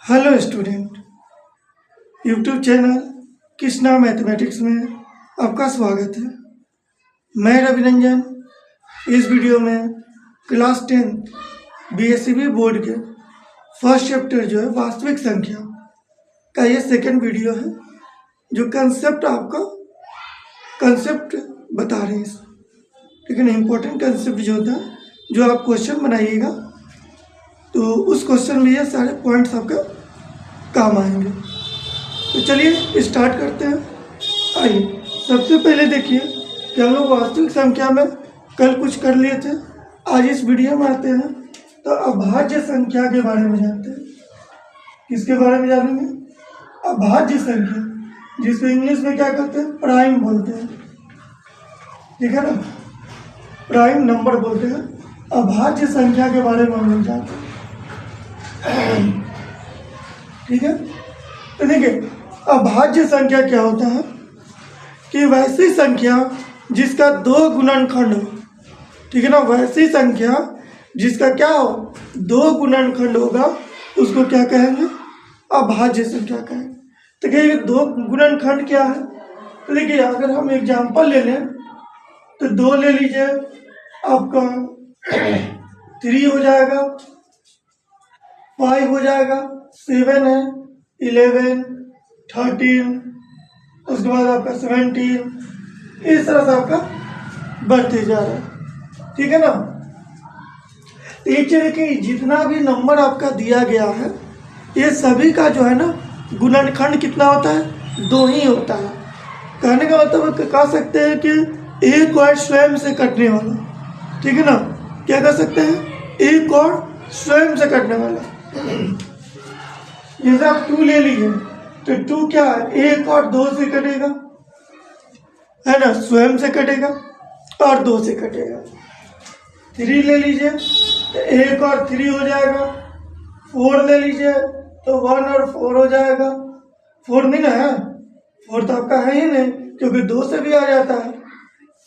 Hello student, YouTube channel Krishna mathematics में आपका स्वागत है। मैं रविरंजन। इस वीडियो में क्लास 10 बीएससीबी बोर्ड के फर्स्ट चैप्टर जो है वास्तविक संख्या का ये सेकंड वीडियो है, जो कंसेप्ट बता रहे हैं। लेकिन इम्पोर्टेंट कंसेप्ट जो होता है, जो आप क्वेश्चन बनाइएगा तो उस क्वेश्चन में ये सारे पॉइंट्स आपका काम आएंगे। तो चलिए स्टार्ट करते हैं। आइए, सबसे पहले देखिए कि हम लोग वास्तविक संख्या में कल कुछ कर लिए थे। आज इस वीडियो में आते हैं तो अभाज्य संख्या के बारे में जानते हैं। किसके बारे में जानेंगे? अभाज्य संख्या, जिसको इंग्लिश में क्या कहते हैं? प्राइम बोलते हैं। ठीक है ना, प्राइम नंबर बोलते हैं। अभाज्य संख्या के बारे में हम लोग जानते हैं। ठीक है, तो देखिए अभाज्य संख्या क्या होता है कि वैसी संख्या जिसका दो गुणनखंड हो। ठीक है ना, वैसी संख्या जिसका क्या हो, दो गुणनखंड होगा, उसको क्या कहेंगे? अभाज्य संख्या कहेंगे। तो देखिए दो गुणनखंड क्या है? तो देखिए अगर हम एग्जाम्पल ले लें तो दो ले लीजिए, आपका 3 हो जाएगा, 5 हो जाएगा, 7 है, 11, 13, उसके बाद आपका 17, इस तरह से आपका बढ़ते जा रहा है। ठीक है ना, तो ये चलिए कि जितना भी नंबर आपका दिया गया है, ये सभी का जो है ना गुणनखंड कितना होता है? 2 ही होता है। कहने का मतलब कह सकते हैं कि एक और स्वयं से कटने वाला। ठीक है ना, क्या कह सकते हैं? एक और स्वयं से कटने वाला। जैसे आप 2 ले लीजिए तो 2 क्या है? 1 और 2 से कटेगा, है ना, स्वयं से कटेगा और 2 से कटेगा। 3 ले लीजिए तो 1 और 3 हो जाएगा। 4 ले लीजिए तो 1 और 4 हो जाएगा। 4 नहीं ना है, 4 तो आपका है ही नहीं, क्योंकि 2 से भी आ जाता है।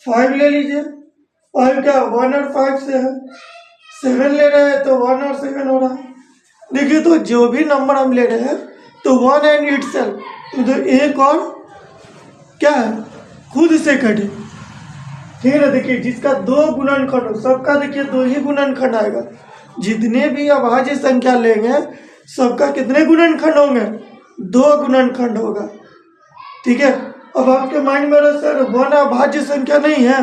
5 ले लीजिए, 5 क्या 1 और 5 से है। 7 ले रहे हैं तो 1 और 7 हो रहा है। देखिए तो जो भी नंबर हम ले रहे हैं तो 1 एंड इटसेल्फ, तो एक और क्या है? खुद से कटे। ठीक है ना, देखिए जिसका दो गुणनखंड हो, सबका देखिए 2 ही गुणनखंड आएगा। जितने भी अभाज्य संख्या लेंगे सबका कितने गुणनखंड होंगे? 2 गुणनखंड होगा। ठीक है, अब आपके माइंड में सर 1 अभाज्य संख्या नहीं है?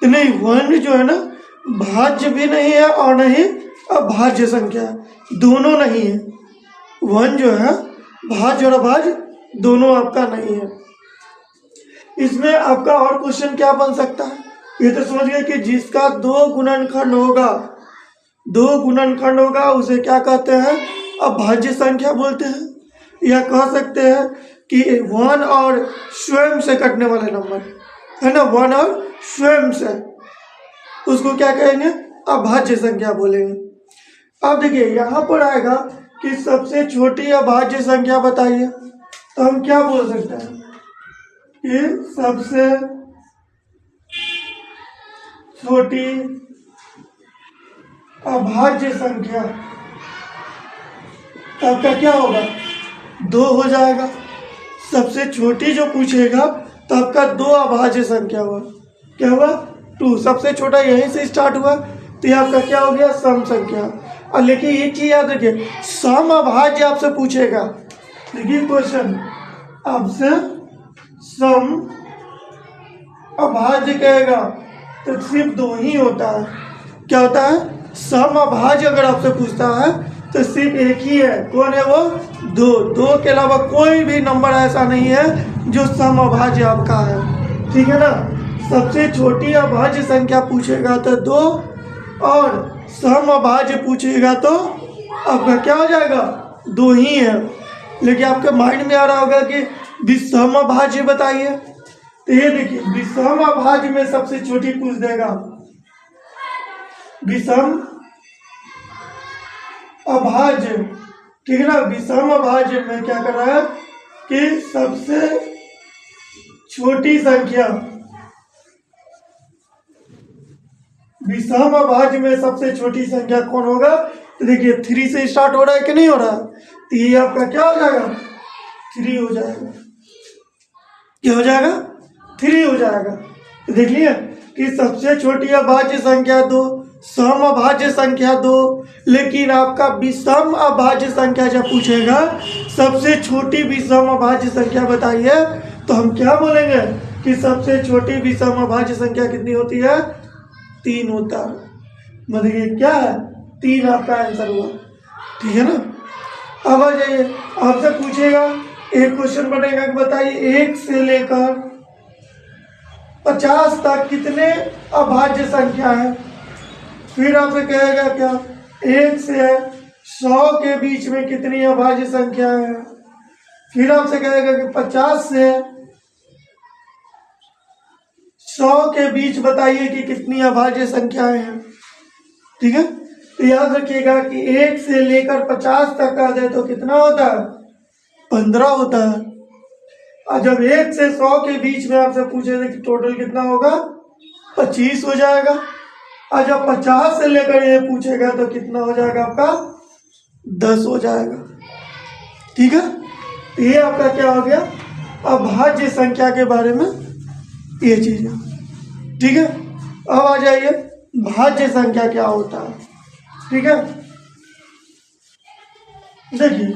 तो नहीं, 1 जो है ना भाज्य भी नहीं है और नहीं अभाज्य संख्या, दोनों नहीं है। 1 जो है भाज्य और अभाज्य दोनों आपका नहीं है। इसमें आपका और क्वेश्चन क्या बन सकता है? ये तो समझ गए कि जिसका 2 गुणनखंड होगा, 2 गुणनखंड होगा, उसे क्या कहते हैं? अभाज्य संख्या बोलते हैं। या कह सकते हैं कि 1 और स्वयं से कटने वाले नंबर, है ना, 1 और स्वयं से, उसको क्या कहेंगे? अभाज्य संख्या बोलेंगे। अब देखिए यहाँ पर आएगा कि सबसे छोटी अभाज्य संख्या बताइए, तो हम क्या बोल सकते हैं कि सबसे छोटी अभाज्य संख्या आपका क्या होगा? 2 हो जाएगा। सबसे छोटी जो पूछेगा तो आपका 2 अभाज्य संख्या हुआ। क्या हुआ? 2। सबसे छोटा यहीं से स्टार्ट हुआ, तो ये आपका क्या हो गया? सम संख्या। और लेकिन एक चीज याद रखिए, सम अभाज्य आपसे पूछेगा। देखिए क्वेश्चन आपसे सम अभाज्य कहेगा तो सिर्फ 2 ही होता है। क्या होता है? सम अभाज्य अगर आपसे पूछता है तो सिर्फ एक ही है। कौन है वो? 2 के अलावा कोई भी नंबर ऐसा नहीं है जो सम अभाज्य आपका है। ठीक है ना, सबसे छोटी अभाज्य संख्या पूछेगा तो 2, और सम अभाज्य पूछेगा तो आपका क्या हो जाएगा? 2 ही है। लेकिन आपके माइंड में आ रहा होगा कि विषम अभाज्य बताइए, तो ये देखिए विषम अभाज्य में सबसे छोटी पूछ देगा। विषम अभाज्य, ठीक है ना, विषम अभाज्य में क्या कर रहा है कि सबसे छोटी संख्या, विषम अभाज्य में सबसे छोटी संख्या कौन होगा? तो देखिए 3 से स्टार्ट हो रहा है कि नहीं हो रहा है? तो ये आपका क्या हो जाएगा 3 हो जाएगा। क्या हो जाएगा 3 हो जाएगा। तो देखिए कि सबसे छोटी अभाज्य संख्या 2, सम अभाज्य संख्या 2, लेकिन आपका विषम अभाज्य संख्या जब पूछेगा सबसे छोटी विषम अभाज्य संख्या बताइए, तो हम क्या बोलेंगे कि सबसे छोटी विषम अभाज्य संख्या कितनी होती है 3 होता है। मतलब ये क्या है 3 आपका आंसर हुआ। ठीक है ना। अब आ जाइए, आपसे पूछेगा एक क्वेश्चन बनेगा कि बताइए 1 से लेकर 50 तक कितने अभाज्य संख्या है। फिर आपसे कहेगा क्या 1 से 100 के बीच में कितनी अभाज्य संख्या है। फिर आपसे कहेगा कि 50 से 100 के बीच बताइए कि कितनी अभाज्य संख्याएं हैं। ठीक है। तो याद रखिएगा कि 1 से लेकर 50 तक का दे तो कितना होता है 15 होता है। और जब 1 से 100 के बीच में आपसे पूछे थे कि टोटल कितना होगा 25 हो जाएगा। और जब 50 से लेकर ये पूछेगा तो कितना हो जाएगा आपका 10 हो जाएगा। ठीक है। तो ये आपका क्या हो गया अभाज्य संख्या के बारे में ये चीज है। ठीक है। अब आ जाइए भाज्य संख्या क्या होता है। ठीक है। देखिए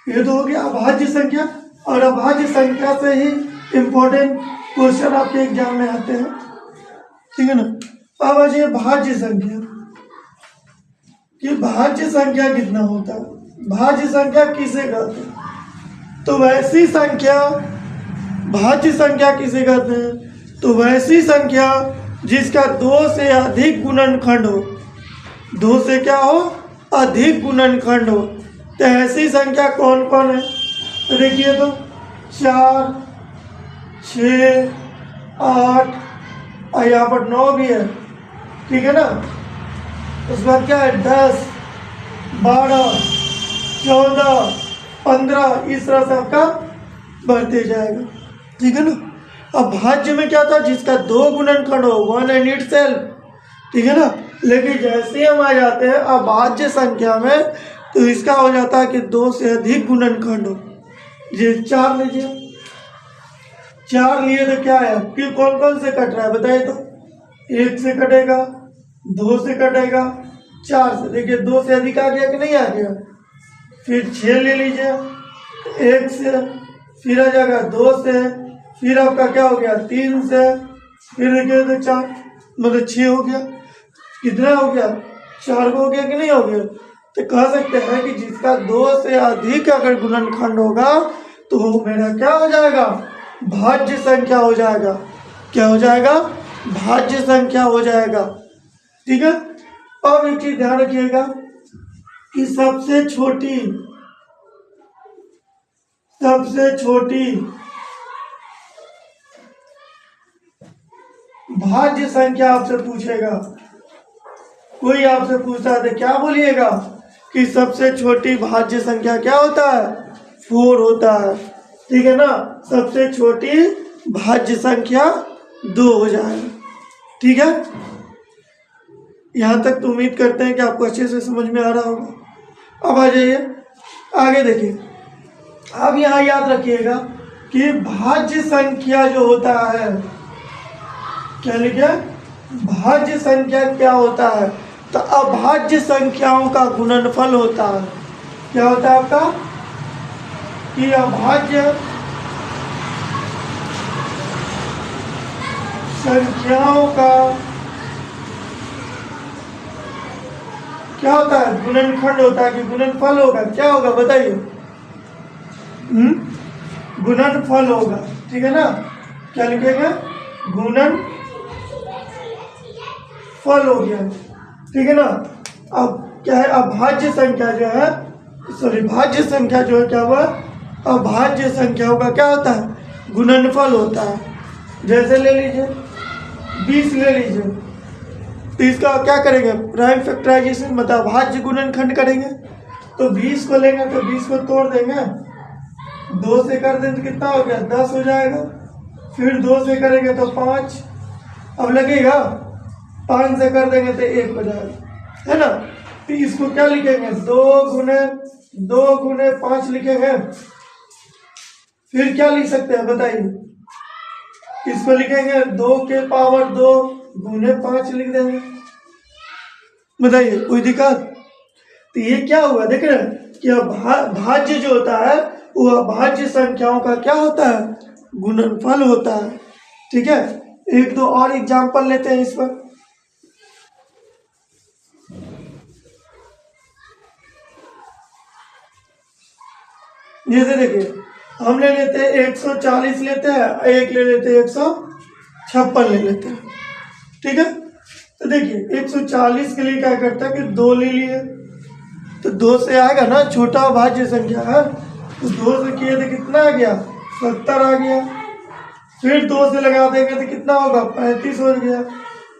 ये तो हो गया अभाज्य संख्या, और अभाज्य संख्या से ही इंपॉर्टेंट क्वेश्चन आपके एग्जाम में आते हैं। ठीक है ना। अब आ जाइए भाज्य संख्या कि भाज्य संख्या कितना होता है। भाज्य संख्या किसे कहते हैं, तो वैसी संख्या भाज्य संख्या किसे कहते हैं, तो वैसी संख्या जिसका 2 से अधिक गुणनखंड हो। 2 से क्या हो अधिक गुणनखंड हो। तो ऐसी संख्या कौन कौन है, तो देखिए तो 4, 6, 8 और यहाँ पर 9 भी है। ठीक है ना। उसके बाद क्या है 10, 12, 14, 15, इस तरह से आपका बढ़ते जाएगा। ठीक है ना। अब भाज्य में क्या था जिसका 2 गुणनखंड हो 1 एंड इट सेल्फ। ठीक है ना। लेकिन जैसे हम आ जाते हैं अभाज्य संख्या में तो इसका हो जाता है कि 2 से अधिक गुणनखंड हो। ये 4 लीजिए, 4 लिए तो क्या है कि कौन कौन से कट रहा है बताइए तो 1 से कटेगा, 2 से कटेगा, 4 से। देखिए 2 से अधिक आ गया कि नहीं आ गया। फिर 6 ले लीजिए 1 से, फिर आ जाएगा 2 से, फिर आपका क्या हो गया 3 से, फिर देखिए तो 4 मतलब 6 हो गया। कितना हो गया 4 हो गया कि नहीं हो गया। तो कह सकते हैं कि जिसका 2 से अधिक अगर गुणनखंड होगा तो वो मेरा क्या हो जाएगा भाज्य संख्या हो जाएगा। क्या हो जाएगा भाज्य संख्या हो जाएगा। ठीक है। अब एक चीज ध्यान रखिएगा कि सबसे छोटी भाज्य संख्या आपसे पूछेगा, कोई आपसे पूछता है तो क्या बोलिएगा कि सबसे छोटी भाज्य संख्या क्या होता है 4 होता है। ठीक है ना। सबसे छोटी भाज्य संख्या 2 हो जाएगा। ठीक है। यहाँ तक तो उम्मीद करते हैं कि आपको अच्छे से समझ में आ रहा होगा। अब आ जाइए आगे देखिए। अब यहाँ याद रखिएगा कि भाज्य संख्या जो होता है क्या लिखे भाज्य संख्या क्या होता है, तो अभाज्य संख्याओं का गुणनफल होता है। क्या होता है आपका कि अभाज्य संख्याओं का क्या होता है गुणनखंड होता है कि गुणनफल होगा। क्या होगा बताइए गुणनफल होगा। ठीक है ना। क्या लिखेंगे गुणनफल हो गया। ठीक है ना। अब क्या है अभाज्य संख्या जो है भाज्य संख्या जो है क्या हुआ अभाज्य संख्याओं का क्या होता है गुणनफल होता है। जैसे ले लीजिए 20 ले लीजिए, तो इसका क्या करेंगे प्राइम फैक्टराइजेशन मतलब भाज्य गुणनखंड करेंगे। तो 20 को लेंगे तो 20 को तोड़ देंगे, 2 से कर देंगे तो कितना हो गया 10 हो जाएगा। फिर 2 से करेंगे तो 5, अब लगेगा 5 से कर देंगे तो 1 हो जाएगा है ना। तो इसको क्या लिखेंगे 2 गुणे 2 गुने 5 लिखेंगे। फिर क्या लिख सकते हैं बताइए, इसको लिखेंगे 2 के पावर 2 गुने 5 लिख देंगे। बताइए कोई दिक्कत? तो ये क्या हुआ देख रहे हैं कि भाज्य जो होता है वो अभाज्य संख्याओं का क्या होता है, गुणनफल होता है। ठीक है, एक दो और एग्जांपल लेते हैं इस पर। जैसे देखिए हम ले लेते हैं 140 लेते हैं, एक ले लेते हैं 156 ले लेते हैं। ठीक है, तो देखिए 140 के लिए क्या करता है कि 2 ले लिए, तो 2 से आएगा ना, छोटा भाज्य संख्या है, तो 2 से किए तो कितना आ गया, 70 आ गया। फिर 2 से लगा देंगे तो कितना होगा, 35 हो गया।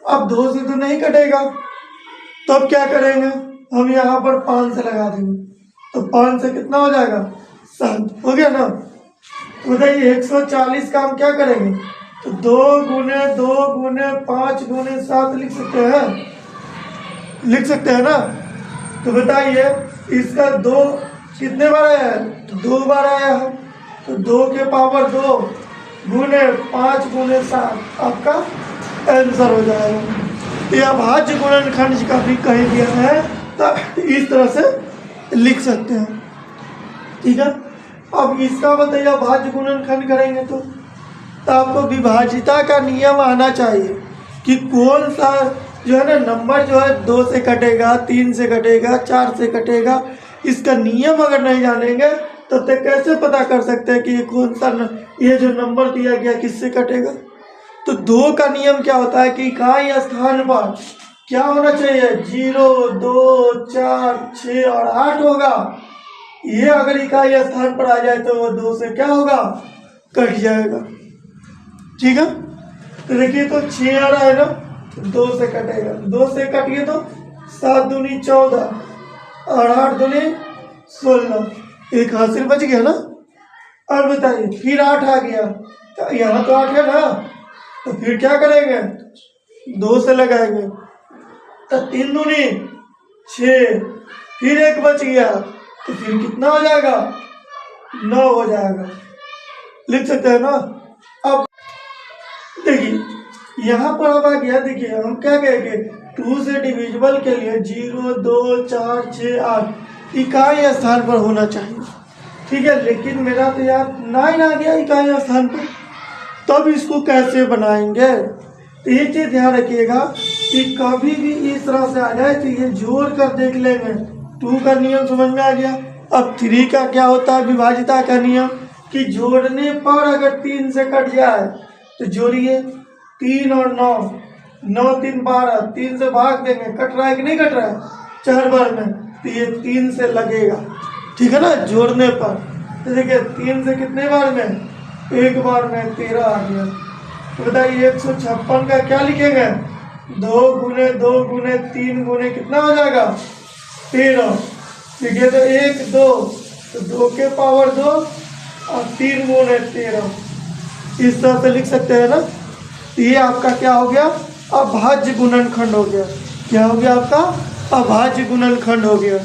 अब 2 से तो नहीं कटेगा, तो अब क्या करेंगे, हम यहाँ पर 5 से लगा देंगे, तो 5 से कितना हो जाएगा, 7 हो गया ना। तो बताइए 140 का हम क्या करेंगे, तो 2 गुने 5 गुने 7 लिख सकते हैं ना। तो बताइए इसका 2 कितने बार आया है, 2 बार आया है, तो 2 के पावर 2 गुने 5 गुने 7 आपका आंसर हो जाएगा। तो यह भाज्य गुणनखंड का भी कह दिया है, तो इस तरह से लिख सकते हैं। ठीक है, अब इसका बताइए भाज्य गुणनखंड करेंगे तो आपको विभाजिता का नियम आना चाहिए कि कौन सा जो है ना नंबर जो है 2 से कटेगा, 3 से कटेगा, 4 से कटेगा। इसका नियम अगर नहीं जानेंगे तो कैसे पता कर सकते हैं कि ये कौन सा ये जो नंबर दिया गया किससे कटेगा। तो 2 का नियम क्या होता है कि इकाई स्थान पर क्या होना चाहिए, 0, 2, 4, 6 और 8 होगा। ये अगर इकाई स्थान पर आ जाए तो वो 2 से क्या होगा, कट जाएगा। ठीक है, तो देखिए तो 6 आ रहा है ना, 2 से कटेगा, 2 से कटिए तो 7 दूनी 14 और 8 दूनी 16, एक हासिल बच गया ना। और बताइए फिर 8 आ गया, तो यहाँ तो 8 है ना, तो फिर क्या करेंगे, 2 से लगाएंगे, तो 3 दूनी 6, फिर 1 बच गया, तो फिर कितना हो जाएगा, 9 हो जाएगा। लिख सकते हैं ना। अब देखिए यहाँ पर अब आ गया, देखिए हम क्या कहेंगे, 2 से डिविजिबल के लिए 0, 2, 4, 6, 8 इकाई स्थान पर होना चाहिए। ठीक है, लेकिन मेरा तो यार 9 आ गया इकाई स्थान पर, तब इसको कैसे बनाएंगे। तो ये चीज़ ध्यान रखिएगा कि कभी भी इस तरह से आ जाए तो ये जोड़ कर देख लेंगे। 2 का नियम समझ में आ गया। अब 3 का क्या होता है, विभाजिता का नियम, कि जोड़ने पर अगर 3 से कट जाए तो जोड़िए 3 और 9, 9 3 12, 3 से भाग देंगे, कट रहा है कि नहीं कट रहा है, 4 बार में, तो ये 3 से लगेगा। ठीक है ना, जोड़ने पर। तो देखिए 3 से कितने बार में, 1 बार में 13 आ गया। तो बताइए 156 का क्या लिखेंगे, 2 गुने 2 गुने 3 गुने कितना हो जाएगा, 13। देखिए तो 1 2, तो 2 के पावर 2 और 3 गुने 13, इस तरह से लिख सकते हैं ना। तो ये आपका क्या हो गया, अभाज्य गुणनखंड हो गया। क्या हो गया आपका, अभाज्य गुणनखंड हो गया।